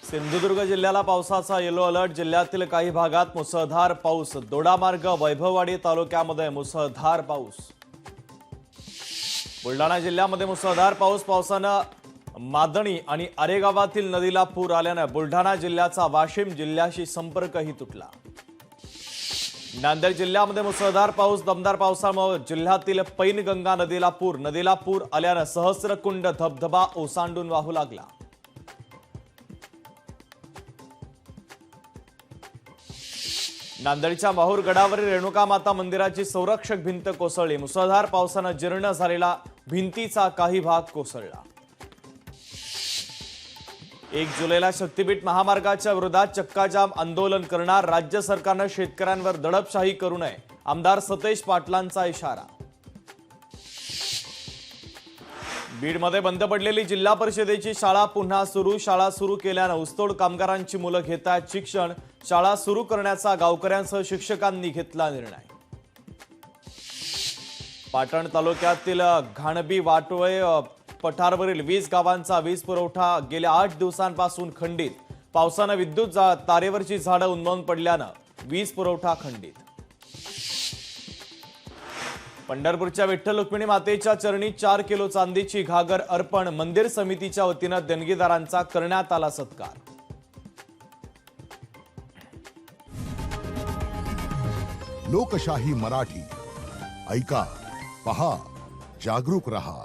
सिंधुदुर्ग जिल्ह्याला पावसाचा yellow alert. जिल्ह्यातील काही भागात मुसळधार पाऊस। दोडामार्ग वैभववाडी तालुक्यामध्ये मुसळधार पाऊस। बुलढाणा जिल्ह्यामध्ये मुसळधार पावसानं मादणी आणि आरेगावातील नदीला पूर आल्याने बुलढाणा जिल्ह्याचा वाशिम जिल्ह्याशी संपर्कही तुटला। नांदेड जिल्ह्यामध्ये मुसळधार पाऊस। दमदार पावसामुळे जिल्ह्यातील पैनगंगा नदीला पूर आल्याने सहस्रकुंड धबधबा ओसांडून वाहू लागला। नांदेडच्या माहूर गडावरील रेणुका माता मंदिराची संरक्षक भिंत कोसळली। मुसळधार पावसाने जीर्ण झालेला भिंतीचा काही भाग कोसळला। 1 जुलैला शक्तीपीठ महामार्गाच्या विरोधात चक्काजाम आंदोलन करणार। राज्य सरकारने शेतकऱ्यांवर दडपशाही करू नये, आमदार सतेज पाटलांचा इशारा। बीडमध्ये बंद पडलेली जिल्हा परिषदेची शाळा पुन्हा सुरू। शाळा सुरू केल्याने ऊसतोड कामगारांची मुलं घेतात शिक्षण। शाळा सुरू करण्याचा गावकऱ्यांसह शिक्षकांनी घेतला निर्णय। पाटण तालुक्यातील घाणबी वाटोळे पठारवरील 20 गावांचा वीज पुरवठा गेल्या 8 दिवसांपासून खंडित। पावसाने विद्युत तारेवरची झाडं उन्मळून पडल्याने वीज पुरवठा खंडित। पंढरपूरच्या विठ्ठल रुक्मिणी मातेच्या चरणी 4 किलो चांदीची घागर अर्पण। मंदिर समितीच्या वतीने देणगीदारांचा करण्यात आला सत्कार। लोकशाही मराठी ऐका, पहा, जागरूक रहा।